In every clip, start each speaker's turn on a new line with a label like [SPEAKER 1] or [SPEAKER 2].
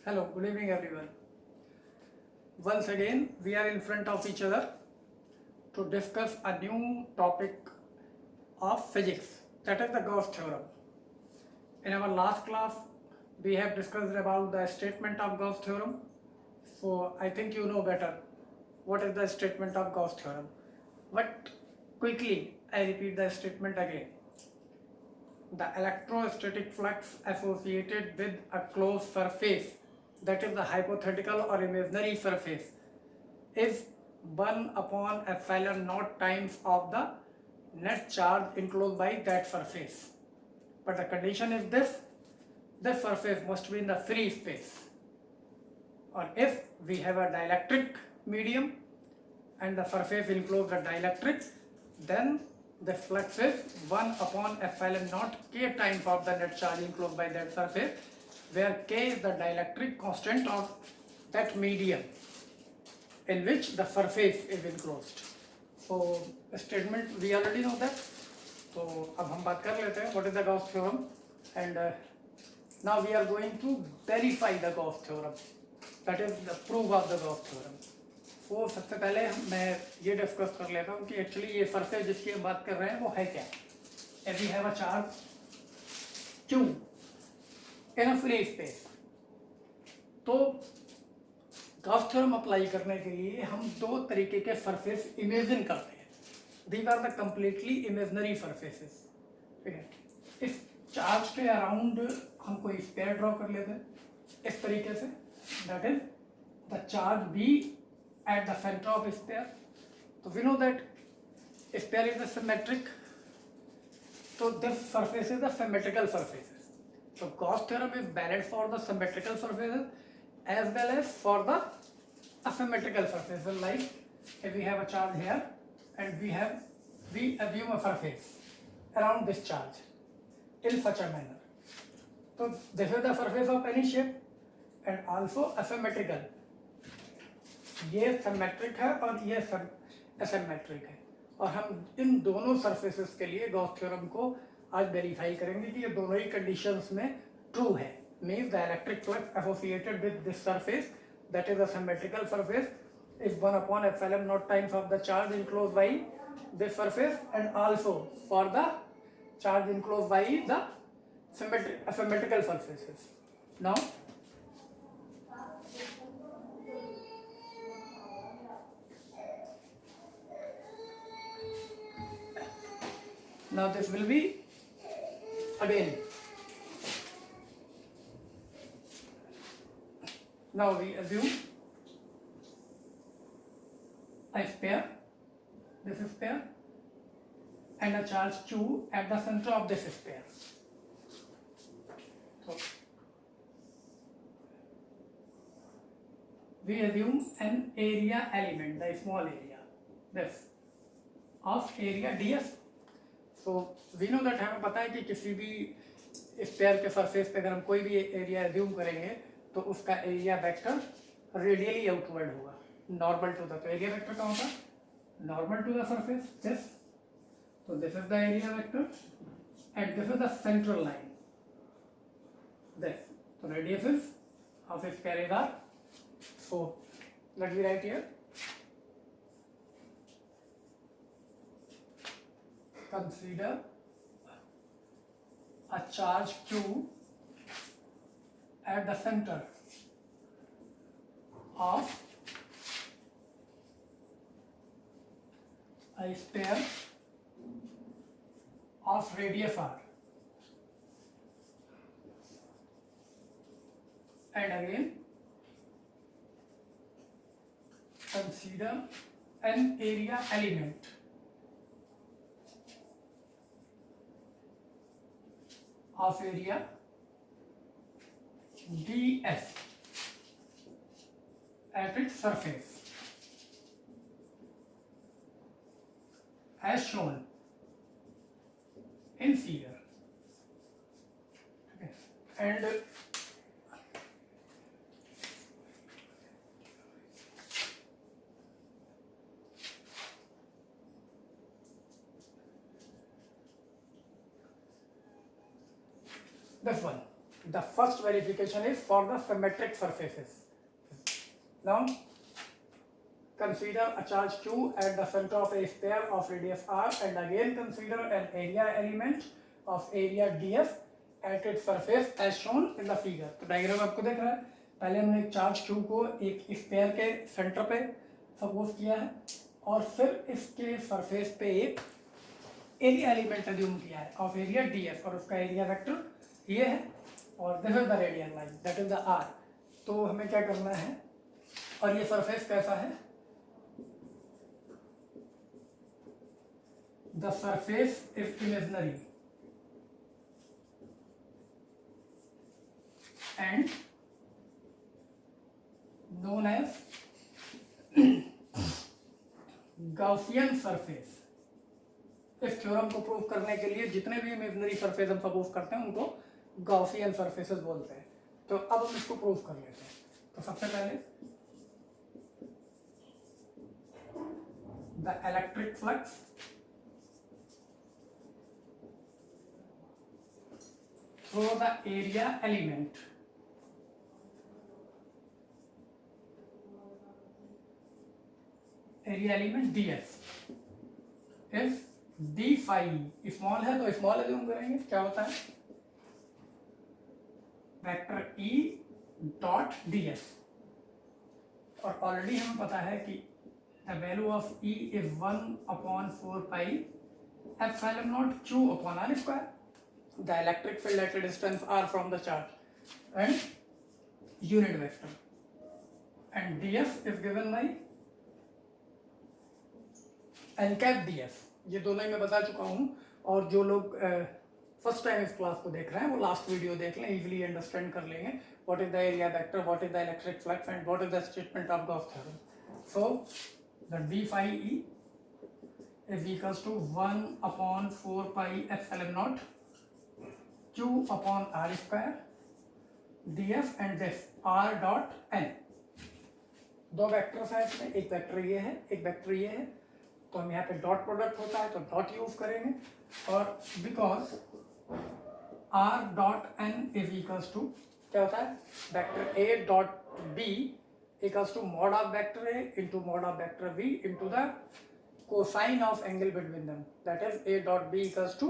[SPEAKER 1] Hello, good evening everyone. Once again, we are in front of each other to discuss a new topic of physics, that is the Gauss theorem. In our last class, we have discussed about the statement of Gauss theorem. So I think you know better what is the statement of Gauss theorem. But quickly, I repeat the statement again. The electrostatic flux associated with a closed surface, that is the hypothetical or imaginary surface, is 1 upon epsilon naught times of the net charge enclosed by that surface. But the condition is this surface must be in the free space. Or if we have a dielectric medium and the surface enclosed the dielectric, then the flux is 1 upon epsilon naught k times of the net charge enclosed by that surface, where k is the dielectric constant of that medium in which the surface is enclosed. So statement we already know that. तो अब हम बात कर लेते हैं what is the Gauss theorem, and now we are going to verify the Gauss theorem, that is the proof of the Gauss theorem. तो सबसे पहले मैं ये डिस्कस कर लेता हूँ कि एक्चुअली ये सरफेस जिसकी हम बात कर रहे हैं वो है क्या. If we have a charge Q in a free space, तो गॉस थ्योरम अप्लाई करने के लिए हम दो तरीके के सरफेस इमेजिन करते हैं. These are the completely imaginary surfaces. ठीक है, इस चार्ज के अराउंड हम कोई स्फीयर ड्रॉ कर लेते हैं इस तरीके से, that is the charge be at the centre of sphere. तो we know that sphere is the symmetric, so this surface is the symmetrical surfaces. So Gauss theorem is valid for the symmetrical surfaces as well as for the asymmetrical surfaces. Like if we have a charge here and we assume a surface around this charge in such a manner. So this is the surface of any shape and also asymmetrical. ये symmetric है और ये asymmetric है, और हम इन दोनों surfaces के लिए गॉस थ्योरम को आज वेरीफाई करेंगे कि ये दोनों ही कंडीशंस में ट्रू है. Means the electric flux associated with this surface, that is a symmetrical surface, is 1 upon epsilon naught times of the charge enclosed by this surface, and also for the charge enclosed by the asymmetrical surfaces. Now this will be again. Now we assume a sphere, this sphere, and a charge Q at the center of this sphere. So we assume an area element, the small area, this of area ds. तो we know that, हमें पता है कि किसी भी sphere के surface पे अगर हम कोई भी एरिया एज्यूम करेंगे तो उसका एरिया वेक्टर रेडियली आउटवर्ड होगा, नॉर्मल टू द. तो एरिया वेक्टर का होगा normal to the surface this. तो this is the area vector and this is the central line this. तो radius of sphere is R. So let me write here. Consider a charge Q at the center of a sphere of radius r, and again consider an area element of area ds at its surface as shown in figure. Okay. And this one. The first verification is for the symmetric surfaces. Now consider a charge q at the center of a sphere of radius r, and again consider an area element of area df at its surface as shown in the figure. तो diagram आपको दिख रहा है, पहले हमने एक charge q को एक स्फीयर के सेंटर पे सपोज किया है और फिर इसके सरफेस पे एक एरिया एलिमेंट अज्यूम किया है ऑफ एरिया df और उसका एरिया वेक्टर ये है और this is the radial line that is the r. तो हमें क्या करना है, और ये सरफेस कैसा है, the surface is imaginary and known as Gaussian surface. इस थ्योरम को प्रूव करने के लिए जितने भी इमेजिनरी सरफेस हम सपोज करते हैं उनको गॉसियन सरफेसेस बोलते हैं. तो अब हम इसको प्रूव कर लेते हैं. तो सबसे पहले the electric flux through the area element df if d phi small है तो स्मॉल अज्यूम करेंगे, क्या होता है वेक्टर e डॉट ds. और ऑलरेडी हमें पता है कि the value of e is 1/4 pi epsilon naught q upon r square. The electric field at a distance r from the charge and unit vector, and df is given by n cap df. ये दोनों ही मैं बता चुका हूँ, और जो लोग first time इस क्लास को देख रहे हैं वो लास्ट वीडियो देख लें, इजीली अंडरस्टैंड कर लेंगे what is the area vector, what is the electric flux and what is the statement of Gauss theorem. So the d phi e is equals to 1/4 pi epsilon naught q upon r square df and this r dot n. दो vectors हैं इसमें, एक vector ये है एक vector ये है, तो हम यहाँ पे डॉट प्रोडक्ट होता है तो डॉट यूज करेंगे. और because r dot n is equals to क्या होता है, vector a dot b equals to mod of vector a into mod of vector b into the cosine of angle between them, that is a dot b equals to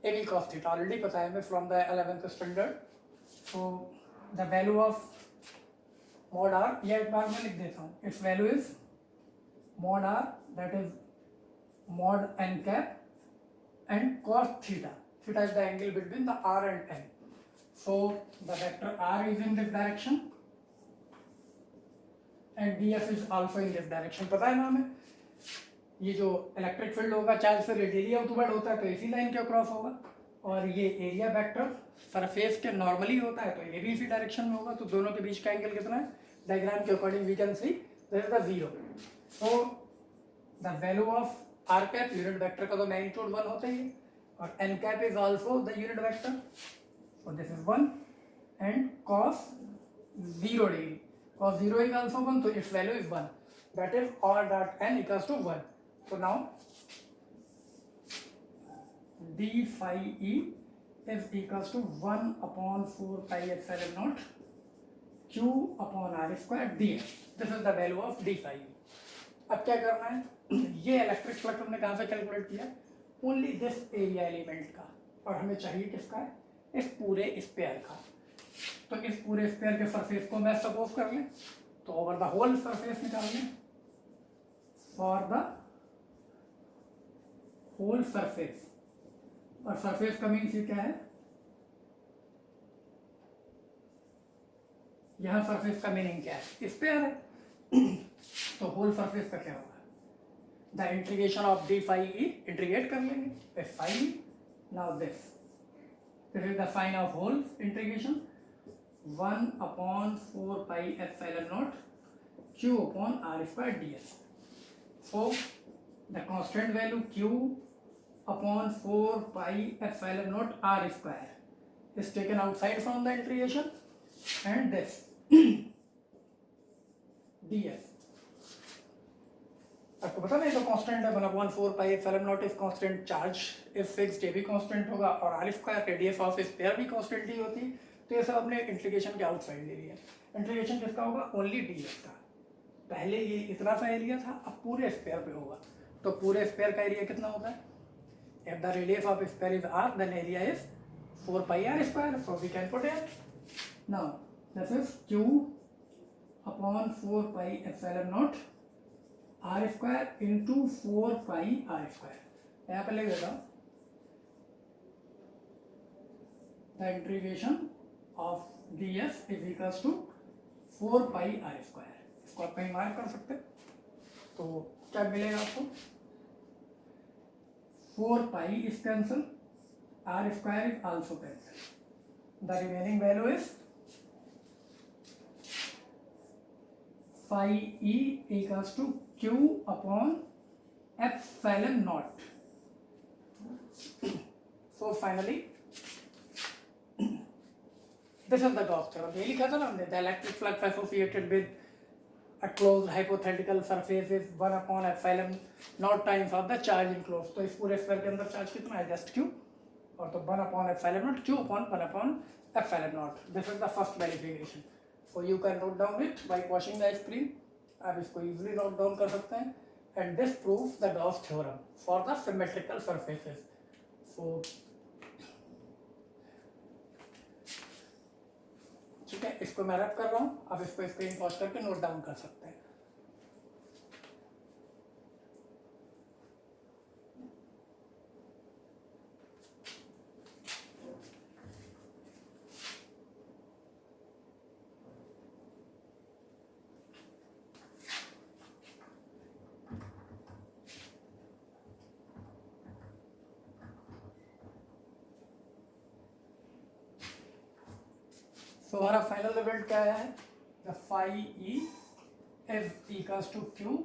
[SPEAKER 1] ab cos theta. Already पता है हमें from the 11th standard. So the value of mod r, ये एक बार मैं लिख देता हूँ, its value is mod r that is mod n cap and cos theta. Theta is the angle between the r and n. So the vector r is in this direction and df is also in this direction. पता है ना हमें, ये जो electric field होगा charge से radially outward होता है तो इसी लाइन के क्रॉस होगा, और ये एरिया वेक्टर सरफेस के नॉर्मली होता है तो ये भी इसी डायरेक्शन में होगा. तो दोनों के बीच का एंगल कितना है, डायग्राम के according we can see that is the 0. So the value of r cap unit vector का तो magnitude 1 होता ही है, और n cap is also the unit vector, so this is 1 and cos 0 degree, cos 0 is also 1, so its value is 1, that is r dot n equals to 1. So now d phi e is equals to 1/4 pi epsilon naught q upon r square df. This is the value of d phi e. अब क्या करना है, ये electric flux हमने कहाँ से calculate किया, only this area element का, और हमें चाहिए किसका है, इस पूरे स्फीयर का. तो इस पूरे स्फीयर के सरफेस को मैं सपोज कर लें तो ओवर द होल सरफेस निकाल लें, फॉर द होल सरफेस. और सरफेस का मीन्स ये क्या है, यहाँ सरफेस का मीनिंग क्या है, स्फीयर है. तो होल सरफेस का क्या होगा, the integration of D phi E integrate कर लेंगे, F phi. Now this is the sign of whole integration 1/4 pi epsilon naught q upon r square ds. So the constant value q upon 4 pi epsilon naught r square is taken outside from the integration, and this ds आपको पता नहीं तो constant है, 1/4 pi epsilon not is constant, charge is fixed, ये भी constant होगा, और r square radius of sphere भी कांस्टेंट ही होती है. तो ये सब अपने इंटीग्रेशन के आउटसाइड ले लिया। इंटीग्रेशन किसका होगा? ओनली डीएफ का। पहले ये इतना सा एरिया था, अब पूरे स्क्वायर पे होगा। तो पूरे स्क्वायर का एरिया कितना होता है? If the radius of square is r, then area is 4 pi r square. So we can put it. Now this is q upon 4 pi epsilon naught r square into 4 pi r square. यहाँ पे लिख देता हूँ the integration of ds is equals to 4 pi r square. इसको आप कहीं mark कर सकते हैं। तो क्या मिलेगा आपको? 4 pi is cancel, r square is also cancel. The remaining value is phi e equals to q upon epsilon naught. So finally this is the Gauss theorem. ये लिखा था ना हमने, the electric flux associated with a closed hypothetical surface is 1 upon epsilon naught times of the charge enclosed. तो इस पूरे square के अंदर चार्ज कितना है? जस्ट q, और तो 1 upon epsilon naught q upon 1 upon epsilon naught. This is the first verification. So you can note down it by watching the screen. आप इसको easily note down कर सकते हैं. And this proves the Gauss theorem for the symmetrical surfaces. So ठीक है, इसको मैं rap कर रहा हूँ, आप इसको स्क्रीन पॉज करके नोट डाउन कर सकते हैं। तो हमारा फाइनल रिजल्ट क्या है? The phi E is equals to Q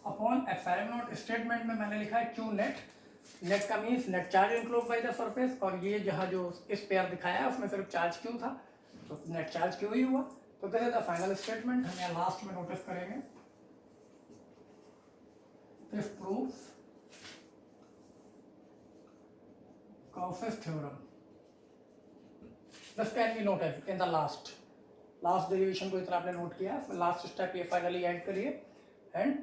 [SPEAKER 1] upon epsilon naught. Statement में मैंने लिखा है क्यू नेट। नेट का means net charge enclose by the surface, और ये जहाँ जो इस पेयर दिखाया है उसमें सिर्फ चार्ज क्यू था, तो नेट चार्ज क्यू ही हुआ। तो this is the final statement. हम यहाँ लास्ट में नोटिस करेंगे, this proves Gauss's theorem. This can be noted in the last derivation को इतना आपने नोट किया, लास्ट स्टेप ये फाइनली ऐड करिए, एंड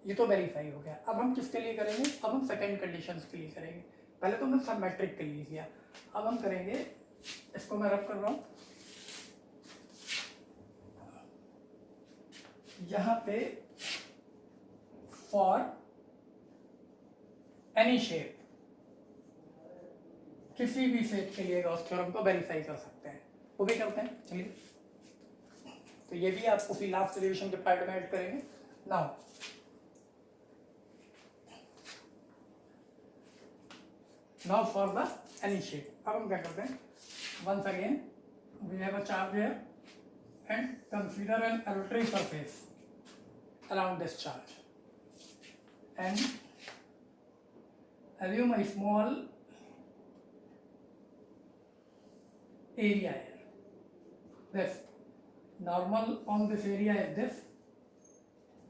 [SPEAKER 1] ये तो वेरीफाई हो गया। अब हम किसके लिए करेंगे? अब हम सेकेंड कंडीशंस के लिए करेंगे। पहले तो हमने सिमेट्रिक के लिए किया, अब हम करेंगे, इसको मैं रब कर रहा हूँ यहाँ पे, फॉर एनी शेप, किसी भी शेप के लिए गॉस थ्योरम को वेरीफाई कर सकते हैं, वो भी करते हैं। चलिए, तो ये भी आप उसी लास्ट डेरिवेशन के पार्ट में ऐड करेंगे। Now for the any shape, अब हम क्या करते हैं? Once again we have a charge here and consider an arbitrary surface around this charge and assume a small area here. This normal on this area is this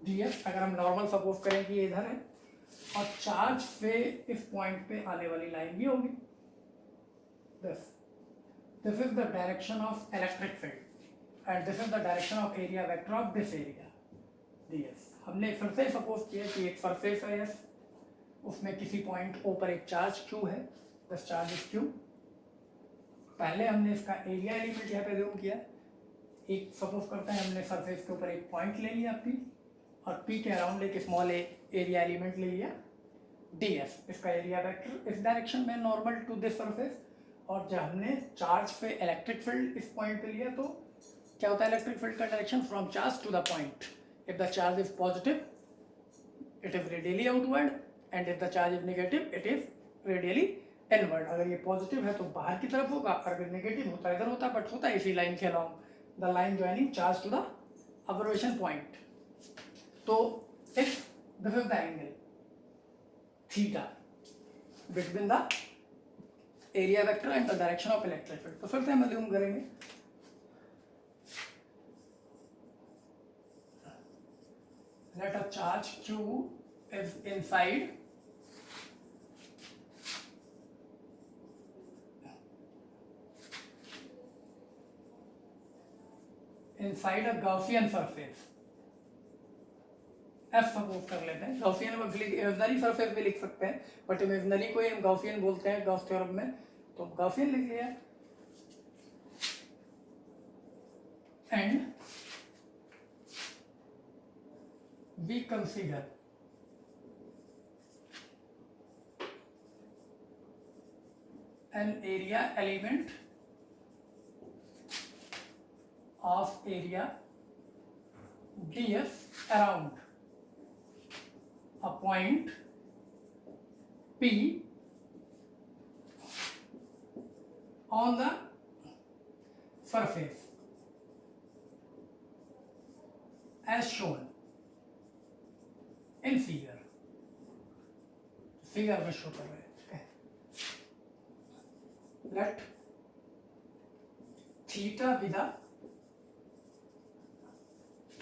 [SPEAKER 1] ds. अगर हम normal suppose करें कि ये इधर है और charge पे इस पॉइंट पे आने वाली लाइन ये होगी, this is the direction of electric field and this is the direction of area vector of this area ds. हमने फिर से सपोज किया कि एक सरफेस है yes, उसमें किसी पॉइंट O पर एक चार्ज Q है, this charge is Q. पहले हमने इसका एरिया एलिमेंट यहाँ पे ज़ूम किया, एक सपोज करते हैं हमने सरफेस के ऊपर एक पॉइंट ले लिया P, और P के अराउंड एक स्मॉल एरिया एलिमेंट ले लिया ds. इसका एरिया वेक्टर इस डायरेक्शन में नॉर्मल टू दिस सरफेस, और जब हमने चार्ज पे इलेक्ट्रिक फील्ड इस पॉइंट पे लिया तो क्या होता है इलेक्ट्रिक फील्ड का direction? From charge to the point. If the charge is positive it is radially outward and if the charge is negative it is radially inward. अगर ये पॉजिटिव है तो बाहर की तरफ होगा, अगर नेगेटिव होता है इधर होता, बट होता है इसी लाइन के along the line joining charge to the observation point. तो if this is the angle theta between the area vector and the direction of electric field, तो फिर से हम अज्यूम करेंगे let a charge Q is inside inside a Gaussian surface, F suppose कर लेते हैं, Gaussian imaginary surface भी लिख सकते हैं, बट इमेजिनरी को ही हम गॉसियन बोलते हैं गॉस थ्योरम में, तो गॉसियन लिख लिया। And we consider an area element of area ds around a point P on the surface as shown in figure. Figure में शो कर रहे हैं। Let theta be the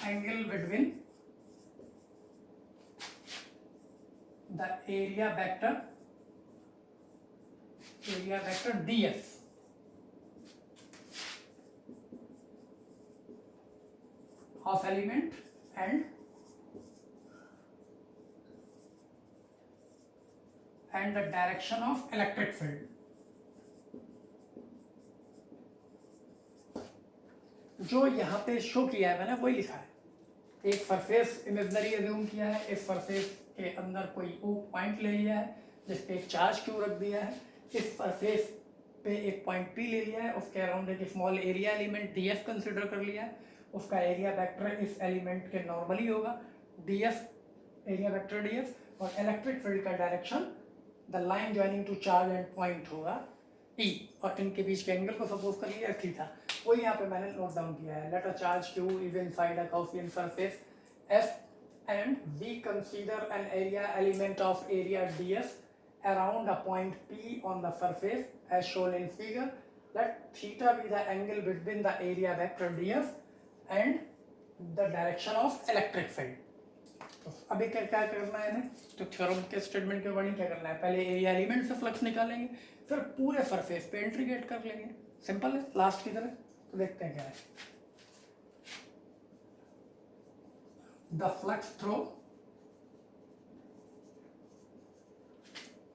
[SPEAKER 1] angle between the area vector ds of element and the direction of electric field. जो यहाँ पे show किया है मैंने वही लिखा है। एक सरफेस इमेजिनरी एज्यूम किया है, इस सरफेस के अंदर कोई पॉइंट ले लिया है जिस पे एक चार्ज क्यू रख दिया है, इस सरफेस पे एक पॉइंट पी ले लिया है, उसके अराउंड एक small area element D F consider कर लिया है, उसका एरिया वेक्टर इस एलिमेंट के नॉर्मली होगा D F, area vector D F, और इलेक्ट्रिक फील्ड का direction the line joining two charge and point होगा ई, और इनके बीच के एंगल को सपोज कर लिया थीटा, वो यहाँ पे मैंने नोट डाउन किया है। Let a charge q is inside a Gaussian surface f and we consider an area element of area ds around a point p on the surface as shown in figure. Let theta be the angle between the area vector ds and the direction of electric field. तो अभी क्या क्या करना है हमें, तो theorem के statement के अकॉर्डिंग क्या करना है, पहले एरिया एलिमेंट से फ्लक्स निकालेंगे, फिर पूरे सरफेस पे इंटीग्रेट कर लेंगे, सिंपल है लास्ट की तरह। तो देखते हैं क्या है, the flux through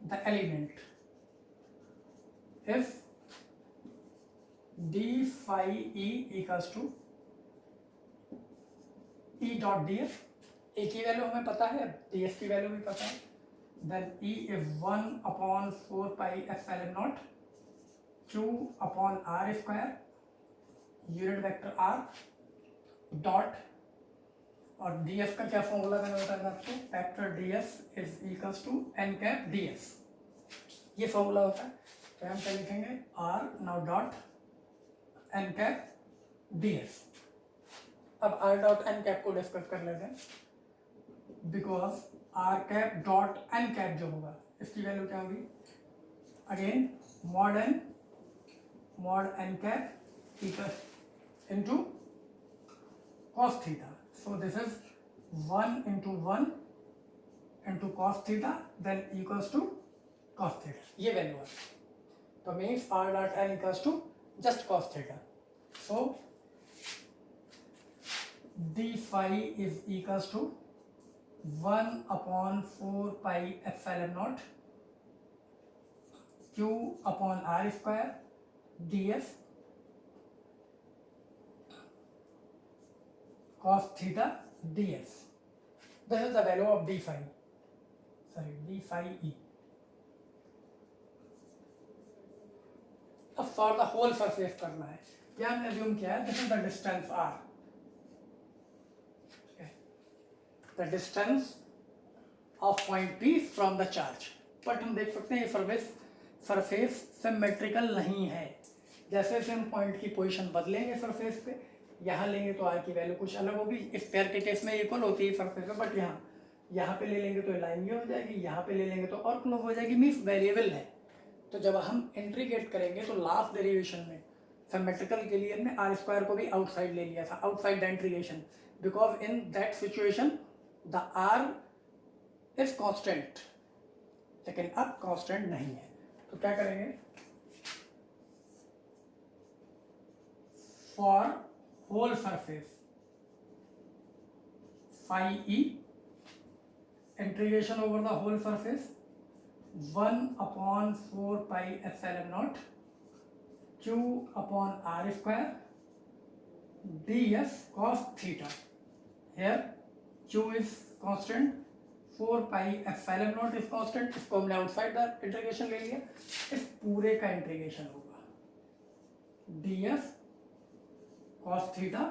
[SPEAKER 1] the element if D phi E equals to E dot D F, A की वैल्यू हमें पता है, डी एफ की वैल्यू भी पता है, then E is 1/4 pi epsilon naught q upon R square unit vector R dot, और डी एफ का क्या फॉर्मूला मैंने बताया आपको, vector D F is equals to N cap D F, ये फॉर्मूला होता है। तो हम क्या लिखेंगे, R now dot N cap D F. अब आर डॉट एन कैप को डिस्कस कर लेते हैं, because R cap dot N cap जो होगा इसकी वैल्यू क्या होगी, again mod N cap equal into cos theta, so this is 1 into 1 into cos theta then equals to cos theta, ये वैल्यू है। तो means r dot n equals to just cos theta, so d phi is equals to 1/4 pi epsilon naught q upon r square df cos theta df. This is the value of d phi, d phi e. अब for the whole surface करना है, क्या हमने assume किया है, this is the distance r, okay. The distance of point P from the charge, but हम देख सकते हैं ये surface symmetrical नहीं है, जैसे जैसे हम पॉइंट की पोजीशन बदलेंगे सरफेस पे, यहाँ लेंगे तो आर की वैल्यू कुछ अलग होगी, इस पेयर के केस में इक्वल होती है सरफेस पे, बट यहाँ पे ले लेंगे तो लाइन ये हो जाएगी, यहाँ पे ले लेंगे तो और क्लोज हो जाएगी, मीन्स वेरिएबल है। तो जब हम इंटीग्रेट करेंगे तो लास्ट डेरिवेशन में सिमेट्रिकल के लिए हमने आर स्क्वायर को भी आउटसाइड ले लिया था, outside the integration, because in that situation the R is constant, लेकिन अब कॉन्स्टेंट नहीं है। तो क्या करेंगे, for whole surface phi e, integration over the whole surface 1 upon 4 pi epsilon naught q upon r square ds cos theta. Here q is constant, 4 pi epsilon naught is constant, इसको हमने outside the integration ले लिया, इस पूरे का integration होगा ds cos theta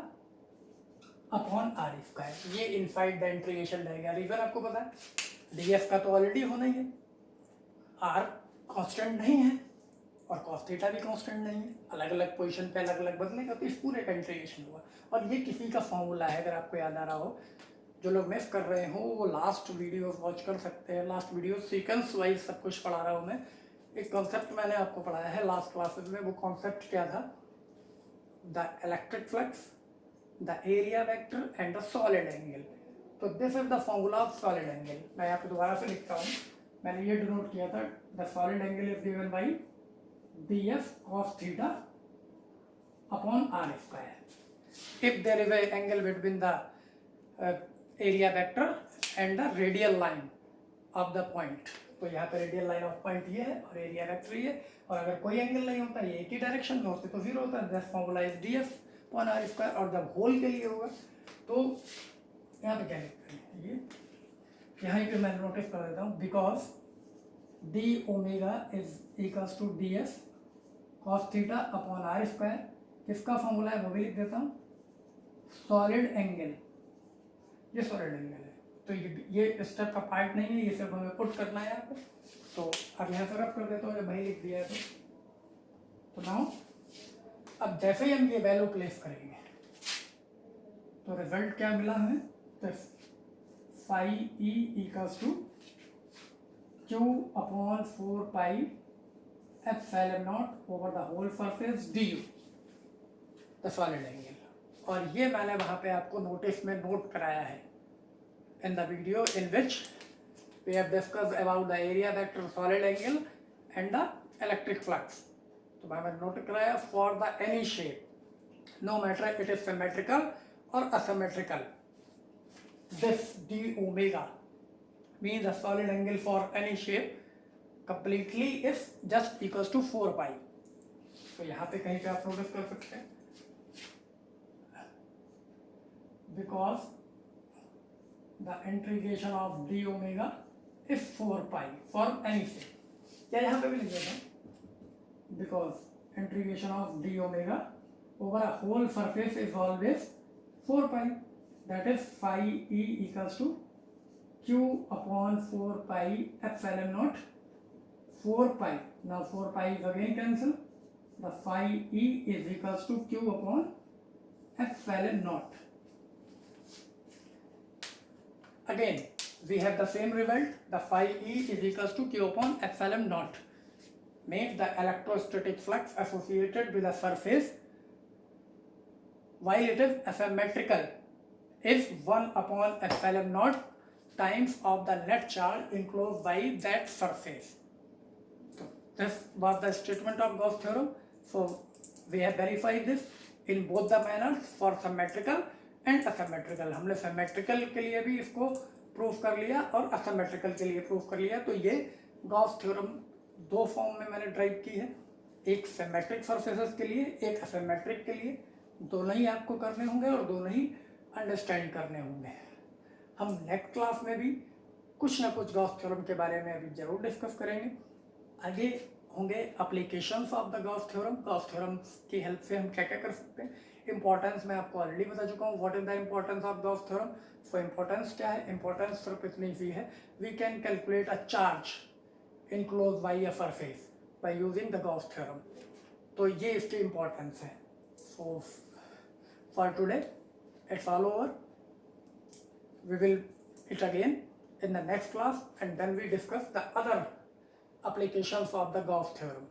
[SPEAKER 1] upon R square. ये inside the integration रहेगा. रीजन आपको पता है, ds का तो ऑलरेडी होना ही है, r कांस्टेंट नहीं है और cos थीटा भी कांस्टेंट नहीं है, अलग अलग पोजीशन पे अलग अलग बदलेगा, तो इस पूरे का इंटीग्रेशन हुआ. और ये किसी का फॉर्मूला है, अगर आपको याद आ रहा हो, जो लोग मिस कर रहे हो वो लास्ट वीडियो वॉच कर सकते हैं. लास्ट वीडियो सीक्वेंस वाइज सब कुछ पढ़ा रहा हूँ मैं. एक कॉन्सेप्ट मैंने आपको पढ़ाया है लास्ट क्लासेस में. वो कॉन्सेप्ट क्या था? The electric flux, the area vector and the solid angle. तो this is the formula of solid angle. मैं यहाँ पे दोबारा से लिखता हूँ, मैंने ये डिनोट किया था. The solid angle is given by df cos theta upon r square. If there is a angle between the area vector and the radial line of the point, तो यहाँ पे रेडियल लाइन ऑफ पॉइंट ये है और area vector ये है, और अगर कोई एंगल नहीं होता, ये एक ही डायरेक्शन में होते तो जीरो होता है. That formula is df upon r square. और जब होल के लिए होगा तो यहाँ पे क्या लिखते हैं, ये यहाँ पे मैं नोटिस कर देता हूँ, because D omega is equals to ds cos theta upon R square. किसका फॉर्मूला है वो भी लिख देता हूँ, सॉलिड एंगल. ये सॉलिड एंगल है, तो ये स्टेप का पार्ट नहीं है, ये सब हमें पुट करना है यहाँ पे. तो अब यहाँ से रब कर देता हूँ, जब भाई लिख दिया है तो नाउ अब जैसे ही हम ये वैल्यू प्लेस करेंगे तो रिजल्ट क्या मिला हमें, तो phi E equals to q upon 4 pi epsilon naught over the whole surface du, the solid angle. और ये मैंने वहाँ पे आपको नोटिस में नोट कराया है in the video in which we have discussed about the area vector, solid angle and the electric flux. तो मैंने नोट कराया for the any shape, no matter it is symmetrical or asymmetrical, this d omega means the solid angle for any shape completely is just equals to 4 pi. तो यहाँ पे कहीं पे आप notice कर सकते हैं, because the integration of d omega is 4 pi for any shape. क्या यहाँ पे भी लिख देता हूँ, because integration of d omega over a whole surface is always 4 pi. That is phi e equals to q upon 4 pi epsilon naught 4 pi. Now 4 pi is again cancel. The phi e is equals to q upon epsilon naught. Again we have the same result. The phi e is equals to q upon epsilon naught. Make the electrostatic flux associated with the surface while it is asymmetrical is 1 upon epsilon naught times of the net charge enclosed by that surface. So this was the statement of Gauss theorem. So we have verified this in both the manners for symmetrical and asymmetrical. हमने symmetrical के लिए भी इसको proof कर लिया और असमेट्रिकल के लिए प्रूफ कर लिया. तो ये गॉस थ्योरम दो फॉर्म में मैंने ड्राइव की है, एक सिमेट्रिक सरफेसेस के लिए, एक असमेट्रिक के लिए. दोनों ही आपको करने होंगे और दोनों ही अंडरस्टैंड करने होंगे. हम नेक्स्ट क्लास में भी कुछ ना कुछ गॉस थ्योरम के बारे में अभी जरूर डिस्कस करेंगे. आगे होंगे applications of the Gauss theorem. Gauss theorem की हेल्प से हम क्या क्या कर सकते हैं. इंपॉर्टेंस मैं आपको ऑलरेडी बता चुका हूँ, what is the importance of Gauss theorem. So importance क्या है, इंपॉर्टेंस सिर्फ इतनी सी है, we can calculate a charge enclose by a surface by using the Gauss theorem. तो ये इसकी इंपॉर्टेंस है. So for today it's all over. We will it again in the next class and then we discuss the other applications of the Gauss theorem,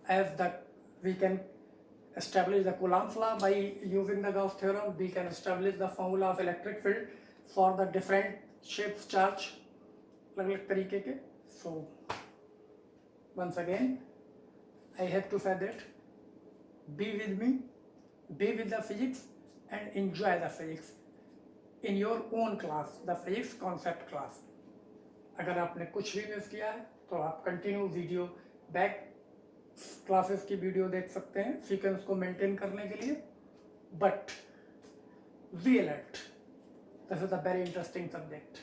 [SPEAKER 1] as that we can establish the Coulomb's law by using the Gauss theorem. We can establish the formula of electric field for the different shapes charge अलग-अलग तरीके के. So once again I have to say that be with me, be with the physics and enjoy the physics in your own class, the physics concept class. अगर आपने कुछ भी miss किया है तो आप कंटिन्यू वीडियो बैक क्लासेस की video देख सकते हैं सीक्वेंस को मेंटेन करने के लिए. But be alert, this is a very interesting subject.